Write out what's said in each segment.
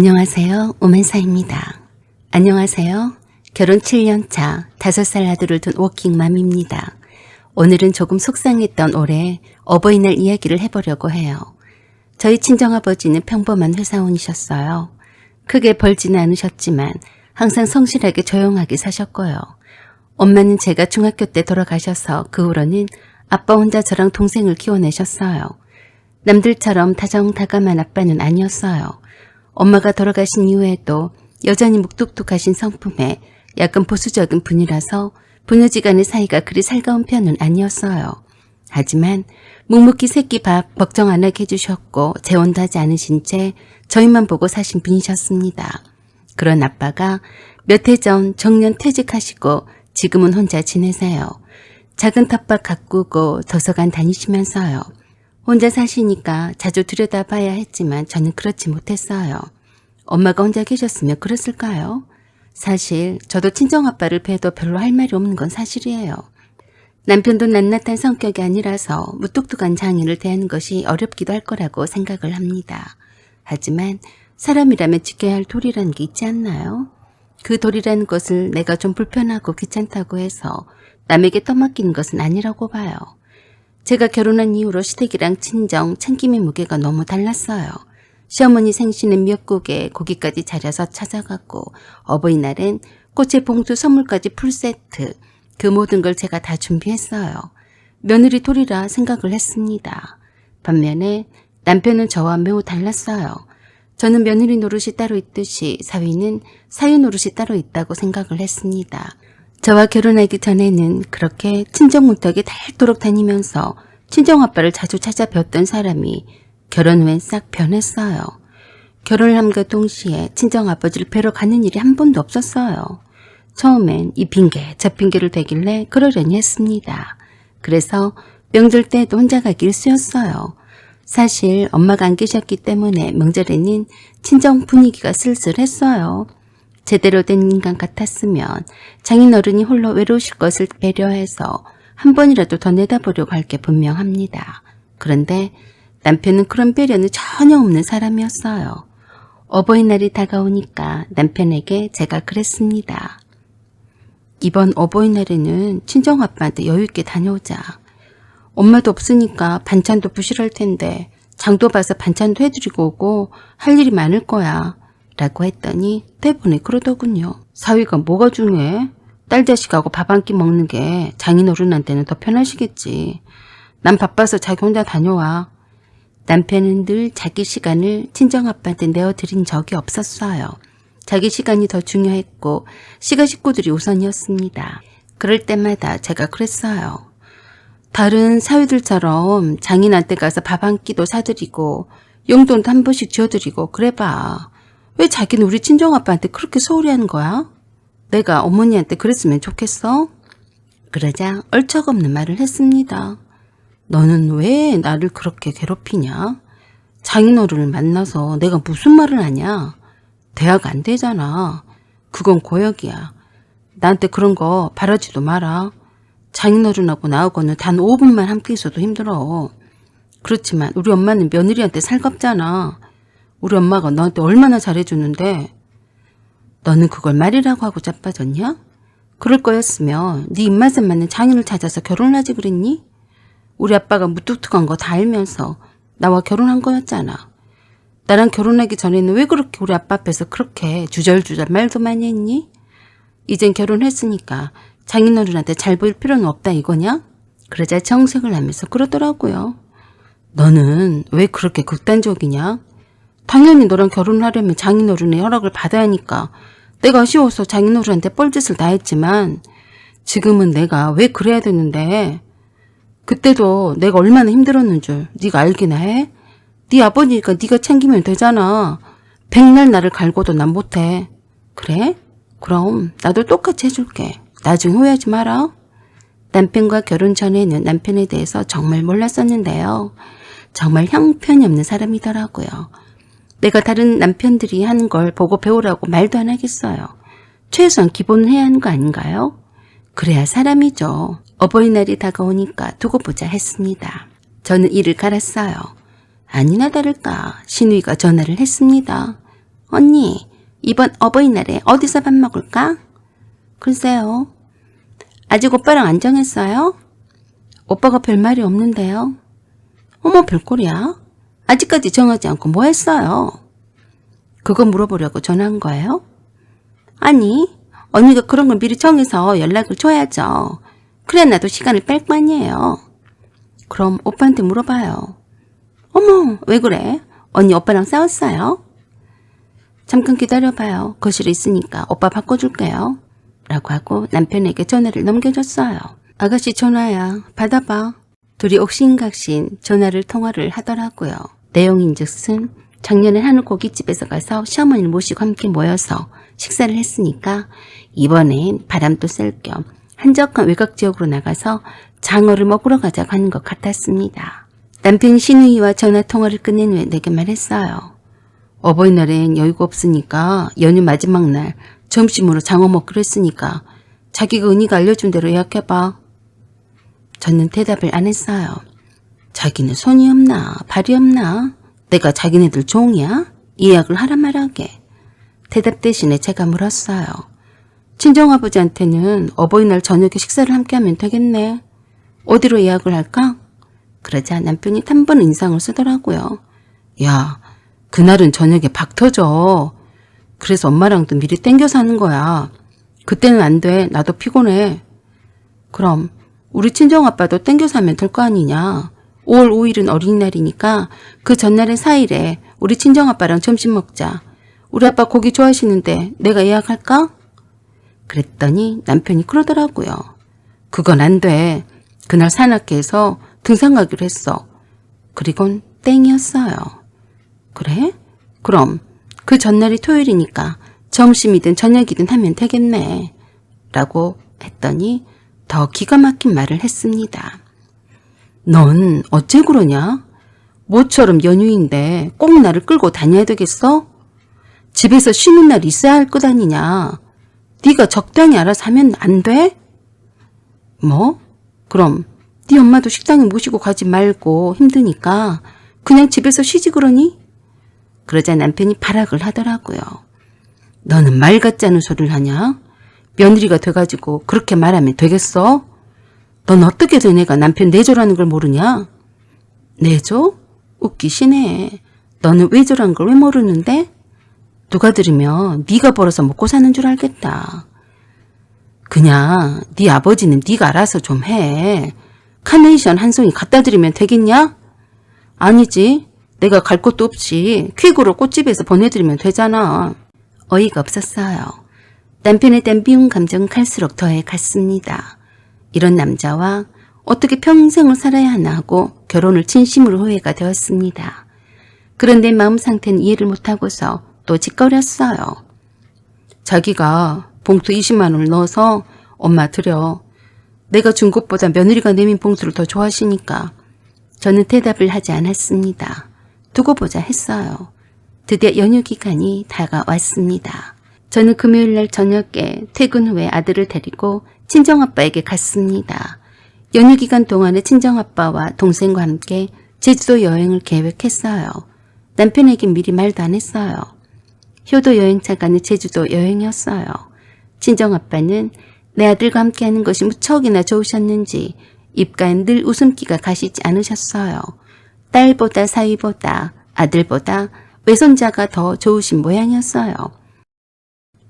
안녕하세요. 오맨사입니다. 안녕하세요. 결혼 7년차 5살 아들을 둔 워킹맘입니다. 오늘은 조금 속상했던 올해 어버이날 이야기를 해보려고 해요. 저희 친정아버지는 평범한 회사원이셨어요. 크게 벌지는 않으셨지만 항상 성실하게 조용하게 사셨고요. 엄마는 제가 중학교 때 돌아가셔서 그 후로는 아빠 혼자 저랑 동생을 키워내셨어요. 남들처럼 다정다감한 아빠는 아니었어요. 엄마가 돌아가신 이후에도 여전히 묵뚝뚝하신 성품에 약간 보수적인 분이라서 부녀지간의 사이가 그리 살가운 편은 아니었어요. 하지만 묵묵히 새끼 밥 걱정 안 하게 해주셨고 재혼도 하지 않으신 채 저희만 보고 사신 분이셨습니다. 그런 아빠가 몇 해 전 정년 퇴직하시고 지금은 혼자 지내세요. 작은 텃밭 가꾸고 도서관 다니시면서요. 혼자 사시니까 자주 들여다봐야 했지만 저는 그렇지 못했어요. 엄마가 혼자 계셨으면 그랬을까요? 사실 저도 친정아빠를 뵈도 별로 할 말이 없는 건 사실이에요. 남편도 낱낱한 성격이 아니라서 무뚝뚝한 장인을 대하는 것이 어렵기도 할 거라고 생각을 합니다. 하지만 사람이라면 지켜야 할 도리라는 게 있지 않나요? 그 도리라는 것을 내가 좀 불편하고 귀찮다고 해서 남에게 떠맡기는 것은 아니라고 봐요. 제가 결혼한 이후로 시댁이랑 친정, 챙김의 무게가 너무 달랐어요. 시어머니 생신은 미역국에 고기까지 차려서 찾아갔고 어버이날엔 꽃에 봉투 선물까지 풀세트, 그 모든 걸 제가 다 준비했어요. 며느리 도리라 생각을 했습니다. 반면에 남편은 저와 매우 달랐어요. 저는 며느리 노릇이 따로 있듯이 사위는 사위 노릇이 따로 있다고 생각을 했습니다. 저와 결혼하기 전에는 그렇게 친정 문턱에 닳도록 다니면서 친정아빠를 자주 찾아뵀던 사람이 결혼 후엔 싹 변했어요. 결혼을 함과 동시에 친정아버지를 뵈러 가는 일이 한 번도 없었어요. 처음엔 이 핑계 저 핑계를 대길래 그러려니 했습니다. 그래서 명절 때도 혼자 가기 일쑤였어요. 사실 엄마가 안 계셨기 때문에 명절에는 친정 분위기가 쓸쓸했어요. 제대로 된 인간 같았으면 장인어른이 홀로 외로우실 것을 배려해서 한 번이라도 더 내다보려고 할 게 분명합니다. 그런데 남편은 그런 배려는 전혀 없는 사람이었어요. 어버이날이 다가오니까 남편에게 제가 그랬습니다. 이번 어버이날에는 친정아빠한테 여유있게 다녀오자. 엄마도 없으니까 반찬도 부실할 텐데 장도 봐서 반찬도 해드리고 오고 할 일이 많을 거야. 라고 했더니 대본에 그러더군요. 사위가 뭐가 중요해? 딸 자식하고 밥 한 끼 먹는 게 장인어른한테는 더 편하시겠지. 난 바빠서 자기 혼자 다녀와. 남편은 늘 자기 시간을 친정아빠한테 내어드린 적이 없었어요. 자기 시간이 더 중요했고 시가 식구들이 우선이었습니다. 그럴 때마다 제가 그랬어요. 다른 사위들처럼 장인한테 가서 밥 한 끼도 사드리고 용돈도 한 번씩 쥐어드리고 그래봐. 왜 자기는 우리 친정아빠한테 그렇게 소홀히 하는 거야? 내가 어머니한테 그랬으면 좋겠어? 그러자 얼척없는 말을 했습니다. 너는 왜 나를 그렇게 괴롭히냐? 장인어른을 만나서 내가 무슨 말을 하냐? 대화가 안 되잖아. 그건 고역이야. 나한테 그런 거 바라지도 마라. 장인어른하고 나하고는 단 5분만 함께 있어도 힘들어. 그렇지만 우리 엄마는 며느리한테 살갑잖아. 우리 엄마가 너한테 얼마나 잘해주는데 너는 그걸 말이라고 하고 자빠졌냐? 그럴 거였으면 네 입맛에 맞는 장인을 찾아서 결혼을 하지 그랬니? 우리 아빠가 무뚝뚝한 거 다 알면서 나와 결혼한 거였잖아. 나랑 결혼하기 전에는 왜 그렇게 우리 아빠 앞에서 그렇게 주절주절 말도 많이 했니? 이젠 결혼했으니까 장인어른한테 잘 보일 필요는 없다 이거냐? 그러자 정색을 하면서 그러더라고요. 너는 왜 그렇게 극단적이냐? 당연히 너랑 결혼하려면 장인어른의 허락을 받아야 하니까 내가 아쉬워서 장인어른한테 뻘짓을 다 했지만 지금은 내가 왜 그래야 되는데 그때도 내가 얼마나 힘들었는 줄 네가 알기나 해? 네 아버지니까 네가 챙기면 되잖아. 백날 나를 갈고도 난 못해. 그래? 그럼 나도 똑같이 해줄게. 나중에 후회하지 마라. 남편과 결혼 전에는 남편에 대해서 정말 몰랐었는데요. 정말 형편이 없는 사람이더라고요. 내가 다른 남편들이 하는 걸 보고 배우라고 말도 안 하겠어요. 최소한 기본은 해야 하는 거 아닌가요? 그래야 사람이죠. 어버이날이 다가오니까 두고 보자 했습니다. 저는 이를 갈았어요. 아니나 다를까 신우이가 전화를 했습니다. 언니, 이번 어버이날에 어디서 밥 먹을까? 글쎄요. 아직 오빠랑 안 정했어요? 오빠가 별 말이 없는데요. 어머, 별꼴이야. 아직까지 정하지 않고 뭐 했어요? 그거 물어보려고 전화한 거예요? 아니, 언니가 그런 걸 미리 정해서 연락을 줘야죠. 그래야 나도 시간을 뺄 거 아니에요. 그럼 오빠한테 물어봐요. 어머, 왜 그래? 언니 오빠랑 싸웠어요? 잠깐 기다려봐요. 거실에 있으니까 오빠 바꿔줄게요. 라고 하고 남편에게 전화를 넘겨줬어요. 아가씨 전화야. 받아봐. 둘이 옥신각신 통화를 하더라고요. 내용인즉슨 작년에 하늘 고깃집에서 가서 시어머니를 모시고 함께 모여서 식사를 했으니까 이번엔 바람도 쐴 겸 한적한 외곽 지역으로 나가서 장어를 먹으러 가자고 하는 것 같았습니다. 남편이 신우이와 전화통화를 끝낸 후에 내게 말했어요. 어버이날엔 여유가 없으니까 연휴 마지막 날 점심으로 장어 먹기로 했으니까 자기가 은희가 알려준 대로 예약해봐. 저는 대답을 안 했어요. 자기는 손이 없나 발이 없나? 내가 자기네들 종이야? 예약을 하란 말하게. 대답 대신에 제가 물었어요. 친정아버지한테는 어버이날 저녁에 식사를 함께하면 되겠네. 어디로 예약을 할까? 그러자 남편이 단번 인상을 쓰더라고요. 야, 그날은 저녁에 박 터져. 그래서 엄마랑도 미리 땡겨서 하는 거야. 그때는 안 돼. 나도 피곤해. 그럼 우리 친정아빠도 땡겨서 하면 될 거 아니냐. 5월 5일은 어린이날이니까 그 전날에 4일에 우리 친정아빠랑 점심 먹자. 우리 아빠 고기 좋아하시는데 내가 예약할까? 그랬더니 남편이 그러더라고요. 그건 안 돼. 그날 산악회에서 등산 가기로 했어. 그리곤 땡이었어요. 그래? 그럼 그 전날이 토요일이니까 점심이든 저녁이든 하면 되겠네. 라고 했더니 더 기가 막힌 말을 했습니다. 넌 어째 그러냐? 모처럼 연휴인데 꼭 나를 끌고 다녀야 되겠어? 집에서 쉬는 날 있어야 할 것 아니냐? 네가 적당히 알아서 하면 안 돼? 뭐? 그럼 네 엄마도 식당에 모시고 가지 말고 힘드니까 그냥 집에서 쉬지 그러니? 그러자 남편이 발악을 하더라고요. 너는 말 같지 않은 소리를 하냐? 며느리가 돼가지고 그렇게 말하면 되겠어? 넌 어떻게 된 애가 남편 내조라는 걸 모르냐? 내조? 웃기시네. 너는 외조란 걸 왜 모르는데? 누가 들으면 네가 벌어서 먹고 사는 줄 알겠다. 그냥 네 아버지는 네가 알아서 좀 해. 카네이션 한 송이 갖다 드리면 되겠냐? 아니지. 내가 갈 곳도 없이 퀵으로 꽃집에서 보내드리면 되잖아. 어이가 없었어요. 남편에 대한 미운 감정은 갈수록 더해 갔습니다. 이런 남자와 어떻게 평생을 살아야 하나 하고 결혼을 진심으로 후회가 되었습니다. 그런데 마음 상태는 이해를 못하고서 또 짓거렸어요. 자기가 봉투 20만 원을 넣어서 엄마 드려. 내가 준 것보다 며느리가 내민 봉투를 더 좋아하시니까. 저는 대답을 하지 않았습니다. 두고 보자 했어요. 드디어 연휴 기간이 다가왔습니다. 저는 금요일날 저녁에 퇴근 후에 아들을 데리고 친정아빠에게 갔습니다. 연휴 기간 동안에 친정아빠와 동생과 함께 제주도 여행을 계획했어요. 남편에게 미리 말도 안 했어요. 효도 여행차 가는 제주도 여행이었어요. 친정아빠는 내 아들과 함께하는 것이 무척이나 좋으셨는지 입가엔 늘 웃음기가 가시지 않으셨어요. 딸보다 사위보다 아들보다 외손자가 더 좋으신 모양이었어요.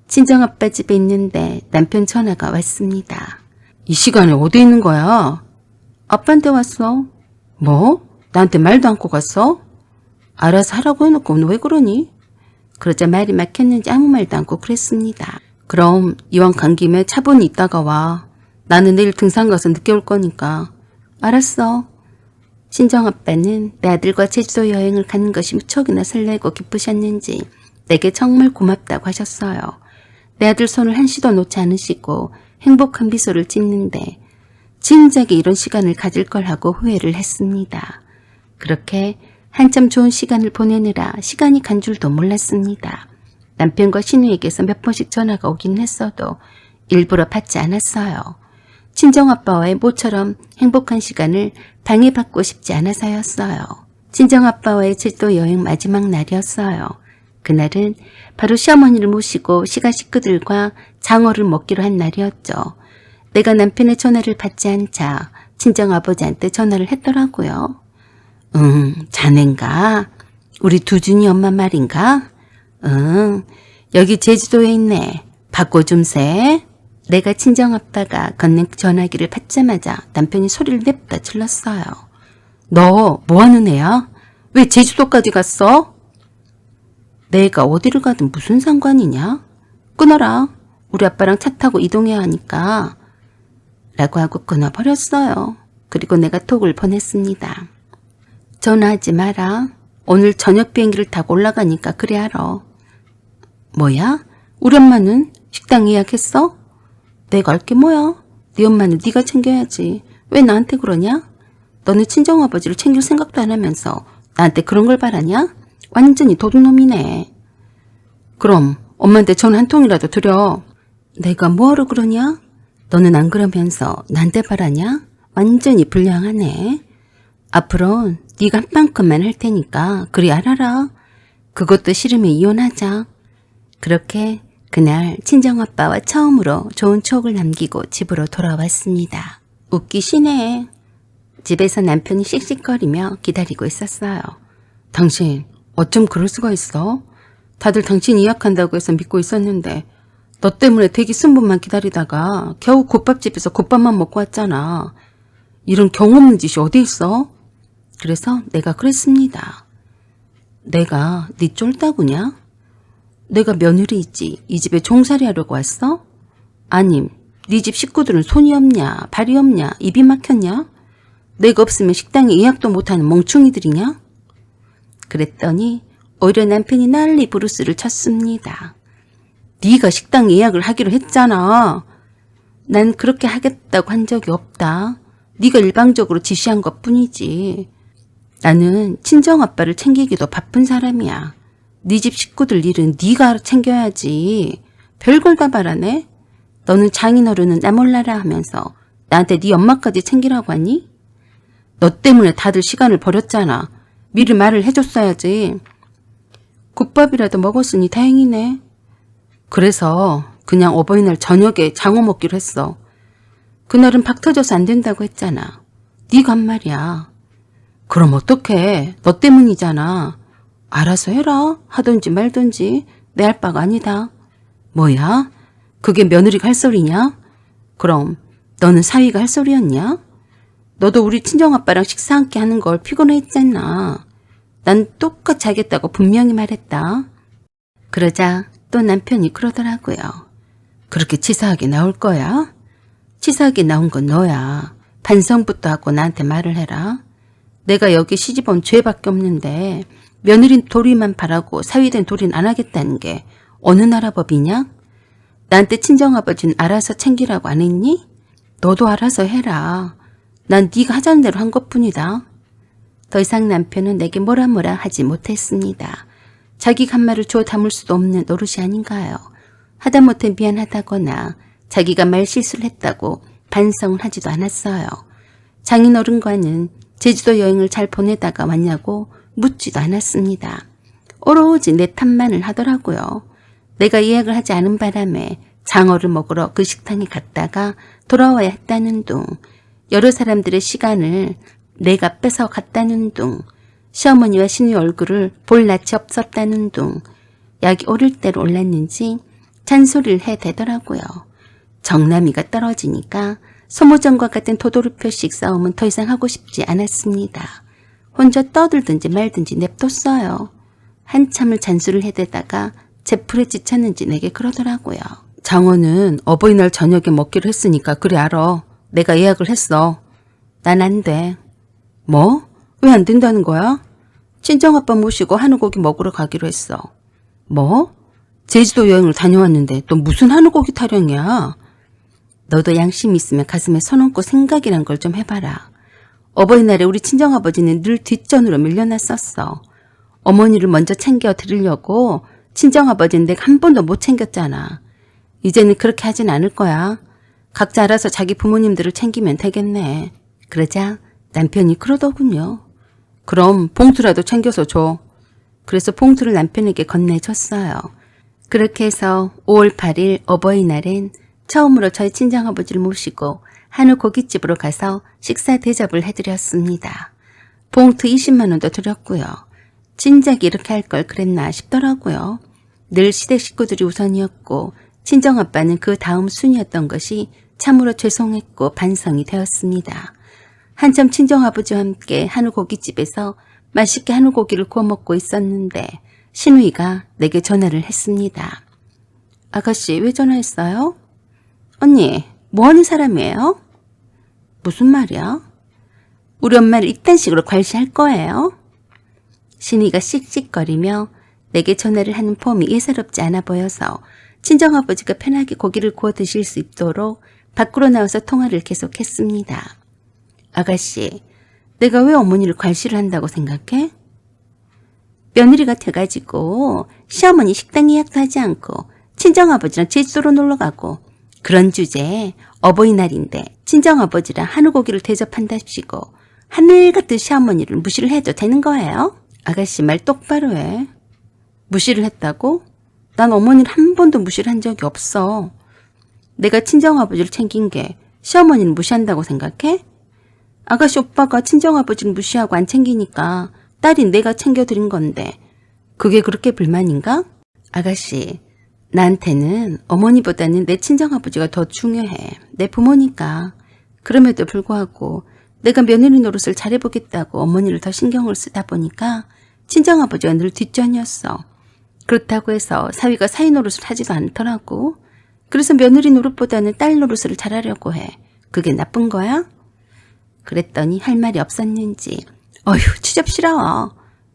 친정아빠 집에 있는데 남편 전화가 왔습니다. 이 시간에 어디 있는 거야? 아빠한테 왔어. 뭐? 나한테 말도 않고 갔어? 알아서 하라고 해놓고 오늘 왜 그러니? 그러자 말이 막혔는지 아무 말도 않고 그랬습니다. 그럼 이왕 간 김에 차분히 있다가 와. 나는 내일 등산 가서 늦게 올 거니까. 알았어. 친정아빠는 내 아들과 제주도 여행을 가는 것이 무척이나 설레고 기쁘셨는지 내게 정말 고맙다고 하셨어요. 내 아들 손을 한시도 놓지 않으시고 행복한 미소를 짓는데 진작에 이런 시간을 가질 걸 하고 후회를 했습니다. 그렇게 한참 좋은 시간을 보내느라 시간이 간 줄도 몰랐습니다. 남편과 신우에게서 몇 번씩 전화가 오긴 했어도 일부러 받지 않았어요. 친정아빠와의 모처럼 행복한 시간을 방해받고 싶지 않아서였어요. 친정아빠와의 제주도 여행 마지막 날이었어요. 그날은 바로 시어머니를 모시고 시가 식구들과 장어를 먹기로 한 날이었죠. 내가 남편의 전화를 받지 않자 친정아버지한테 전화를 했더라고요. 자넨가? 우리 두준이 엄마 말인가? 여기 제주도에 있네. 받고 좀세. 내가 친정아빠가 건넨 전화기를 받자마자 남편이 소리를 냅다 질렀어요. 너 뭐하는 애야? 왜 제주도까지 갔어? 내가 어디를 가든 무슨 상관이냐? 끊어라. 우리 아빠랑 차 타고 이동해야 하니까. 라고 하고 끊어버렸어요. 그리고 내가 톡을 보냈습니다. 전화하지 마라. 오늘 저녁 비행기를 타고 올라가니까 그래 알아. 뭐야? 우리 엄마는 식당 예약했어? 내가 알 게 뭐야? 네 엄마는 네가 챙겨야지. 왜 나한테 그러냐? 너는 친정아버지를 챙길 생각도 안 하면서 나한테 그런 걸 바라냐? 완전히 도둑놈이네. 그럼 엄마한테 전화 한 통이라도 드려. 내가 뭐하러 그러냐? 너는 안 그러면서 나한테 바라냐? 완전히 불량하네. 앞으론 네가 한 만큼만 할 테니까 그리 알아라. 그것도 싫으면 이혼하자. 그렇게 그날 친정아빠와 처음으로 좋은 추억을 남기고 집으로 돌아왔습니다. 웃기시네. 집에서 남편이 씩씩거리며 기다리고 있었어요. 당신 어쩜 그럴 수가 있어? 다들 당신 예약한다고 해서 믿고 있었는데 너 때문에 대기 순번만 기다리다가 겨우 국밥집에서 국밥만 먹고 왔잖아. 이런 경험 없는 짓이 어디 있어? 그래서 내가 그랬습니다. 내가 네 쫄따구냐? 내가 며느리이지 이 집에 종살이 하려고 왔어? 아님 네 집 식구들은 손이 없냐 발이 없냐 입이 막혔냐? 내가 없으면 식당에 예약도 못하는 멍충이들이냐? 그랬더니 오히려 남편이 난리 부르스를 쳤습니다. 네가 식당 예약을 하기로 했잖아. 난 그렇게 하겠다고 한 적이 없다. 네가 일방적으로 지시한 것뿐이지. 나는 친정아빠를 챙기기도 바쁜 사람이야. 네 집 식구들 일은 네가 챙겨야지. 별걸 다 바라네. 너는 장인어른은 나 몰라라 하면서 나한테 네 엄마까지 챙기라고 하니? 너 때문에 다들 시간을 버렸잖아. 미리 말을 해줬어야지. 국밥이라도 먹었으니 다행이네. 그래서 그냥 어버이날 저녁에 장어 먹기로 했어. 그날은 박 터져서 안 된다고 했잖아. 네가 한 말이야. 그럼 어떡해. 너 때문이잖아. 알아서 해라. 하든지 말든지 내 할 바가 아니다. 뭐야? 그게 며느리가 할 소리냐? 그럼 너는 사위가 할 소리였냐? 너도 우리 친정아빠랑 식사 함께 하는 걸 피곤해했잖아. 난 똑같이 하겠다고 분명히 말했다. 그러자 또 남편이 그러더라고요. 그렇게 치사하게 나올 거야? 치사하게 나온 건 너야. 반성부터 하고 나한테 말을 해라. 내가 여기 시집온 죄밖에 없는데 며느리 도리만 바라고 사위된 도리는 안 하겠다는 게 어느 나라 법이냐? 나한테 친정아버지는 알아서 챙기라고 안 했니? 너도 알아서 해라. 난 네가 하자는 대로 한 것뿐이다. 더 이상 남편은 내게 뭐라 하지 못했습니다. 자기가 한 말을 주워 담을 수도 없는 노릇이 아닌가요? 하다못해 미안하다거나 자기가 말 실수를 했다고 반성을 하지도 않았어요. 장인어른과는 제주도 여행을 잘 보내다가 왔냐고 묻지도 않았습니다. 오로지 내 탓만을 하더라고요. 내가 예약을 하지 않은 바람에 장어를 먹으러 그 식당에 갔다가 돌아와야 했다는 둥, 여러 사람들의 시간을 내가 뺏어 갔다는 둥, 시어머니와 시누이 얼굴을 볼 낯이 없었다는 둥, 약이 오를 대로 올랐는지 잔소리를 해대더라고요. 정남이가 떨어지니까 소모전과 같은 도돌이표식 싸움은 더 이상 하고 싶지 않았습니다. 혼자 떠들든지 말든지 냅뒀어요. 한참을 잔소리를 해대다가 제풀에 지쳤는지 내게 그러더라고요. 장어는 어버이날 저녁에 먹기로 했으니까 그래 알아. 내가 예약을 했어. 난 안 돼. 뭐? 왜 안 된다는 거야? 친정아빠 모시고 한우고기 먹으러 가기로 했어. 뭐? 제주도 여행을 다녀왔는데 또 무슨 한우고기 타령이야? 너도 양심 있으면 가슴에 손 얹고 생각이란 걸 좀 해봐라. 어버이날에 우리 친정아버지는 늘 뒷전으로 밀려났었어. 어머니를 먼저 챙겨 드리려고 친정아버지는 내가 한 번도 못 챙겼잖아. 이제는 그렇게 하진 않을 거야. 각자 알아서 자기 부모님들을 챙기면 되겠네. 그러자 남편이 그러더군요. 그럼 봉투라도 챙겨서 줘. 그래서 봉투를 남편에게 건네줬어요. 그렇게 해서 5월 8일 어버이날엔 처음으로 저희 친정아버지를 모시고 한우 고깃집으로 가서 식사 대접을 해드렸습니다. 봉투 20만 원도 드렸고요. 진작 이렇게 할 걸 그랬나 싶더라고요. 늘 시댁 식구들이 우선이었고 친정아빠는 그 다음 순위였던 것이 참으로 죄송했고 반성이 되었습니다. 한참 친정아버지와 함께 한우 고깃집에서 맛있게 한우 고기를 구워 먹고 있었는데 신우이가 내게 전화를 했습니다. 아가씨, 왜 전화했어요? 언니, 뭐하는 사람이에요? 무슨 말이야? 우리 엄마를 이딴 식으로 괄시할 거예요? 신우이가 씩씩거리며 내게 전화를 하는 폼이 예사롭지 않아 보여서 친정아버지가 편하게 고기를 구워 드실 수 있도록 밖으로 나와서 통화를 계속했습니다. 아가씨, 내가 왜 어머니를 괄시를 한다고 생각해? 며느리 같아가지고 시어머니 식당 예약도 하지 않고 친정아버지랑 제주도로 놀러가고 그런 주제에 어버이날인데 친정아버지랑 한우고기를 대접한답시고 하늘 같은 시어머니를 무시를 해도 되는 거예요? 아가씨 말 똑바로 해. 무시를 했다고? 난 어머니를 한 번도 무시를 한 적이 없어. 내가 친정아버지를 챙긴 게 시어머니를 무시한다고 생각해? 아가씨 오빠가 친정아버지를 무시하고 안 챙기니까 딸인 내가 챙겨드린 건데 그게 그렇게 불만인가? 아가씨, 나한테는 어머니보다는 내 친정아버지가 더 중요해. 내 부모니까. 그럼에도 불구하고 내가 며느리 노릇을 잘해보겠다고 어머니를 더 신경을 쓰다 보니까 친정아버지가 늘 뒷전이었어. 그렇다고 해서 사위가 사위 노릇을 하지도 않더라고. 그래서 며느리 노릇보다는 딸 노릇을 잘하려고 해. 그게 나쁜 거야? 그랬더니 할 말이 없었는지 어휴 추잡 싫어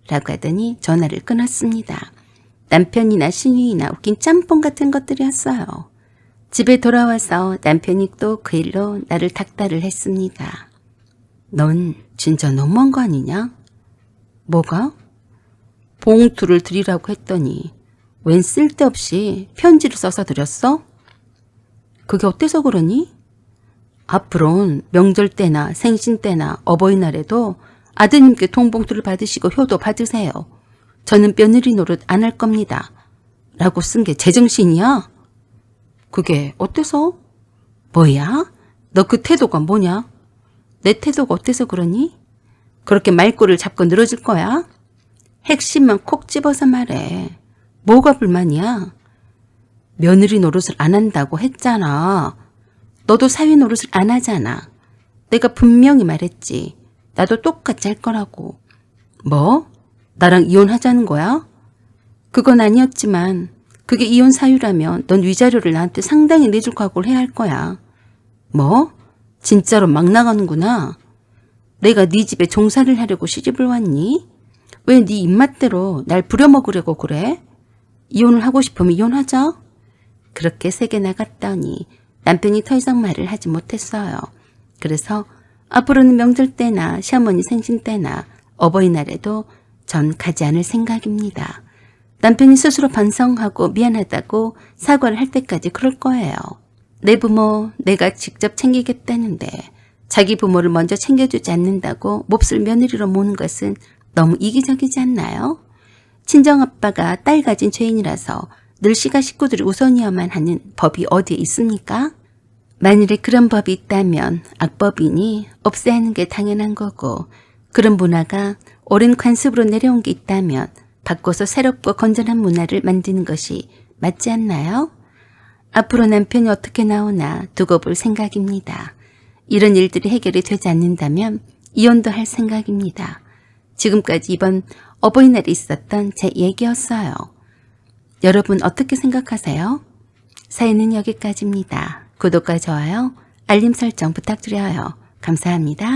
라고 하더니 전화를 끊었습니다. 남편이나 신우이나 웃긴 짬뽕 같은 것들이었어요. 집에 돌아와서 남편이 또 그 일로 나를 닥달을 했습니다. 넌 진짜 너무한 거 아니냐? 뭐가? 봉투를 드리라고 했더니 웬 쓸데없이 편지를 써서 드렸어? 그게 어때서 그러니? 앞으론 명절 때나 생신 때나 어버이날에도 아드님께 통봉투를 받으시고 효도 받으세요. 저는 며느리 노릇 안 할 겁니다. 라고 쓴 게 제정신이야? 그게 어때서? 뭐야? 너 그 태도가 뭐냐? 내 태도가 어때서 그러니? 그렇게 말꼬리를 잡고 늘어질 거야? 핵심만 콕 집어서 말해. 뭐가 불만이야? 며느리 노릇을 안 한다고 했잖아. 너도 사위 노릇을 안 하잖아. 내가 분명히 말했지. 나도 똑같이 할 거라고. 뭐? 나랑 이혼하자는 거야? 그건 아니었지만 그게 이혼 사유라면 넌 위자료를 나한테 상당히 내줄 각오를 해야 할 거야. 뭐? 진짜로 막 나가는구나. 내가 네 집에 종사를 하려고 시집을 왔니? 왜 네 입맛대로 날 부려먹으려고 그래? 이혼을 하고 싶으면 이혼하자. 그렇게 세게 나갔더니 남편이 더 이상 말을 하지 못했어요. 그래서 앞으로는 명절 때나 시어머니 생신 때나 어버이날에도 전 가지 않을 생각입니다. 남편이 스스로 반성하고 미안하다고 사과를 할 때까지 그럴 거예요. 내 부모 내가 직접 챙기겠다는데 자기 부모를 먼저 챙겨주지 않는다고 몹쓸 며느리로 모는 것은 너무 이기적이지 않나요? 친정아빠가 딸 가진 죄인이라서 늘 시가 식구들이 우선이어야만 하는 법이 어디에 있습니까? 만일에 그런 법이 있다면 악법이니 없애야 하는 게 당연한 거고 그런 문화가 오랜 관습으로 내려온 게 있다면 바꿔서 새롭고 건전한 문화를 만드는 것이 맞지 않나요? 앞으로 남편이 어떻게 나오나 두고 볼 생각입니다. 이런 일들이 해결이 되지 않는다면 이혼도 할 생각입니다. 지금까지 이번 어버이날에 있었던 제 얘기였어요. 여러분 어떻게 생각하세요? 사연은 여기까지입니다. 구독과 좋아요, 알림 설정 부탁드려요. 감사합니다.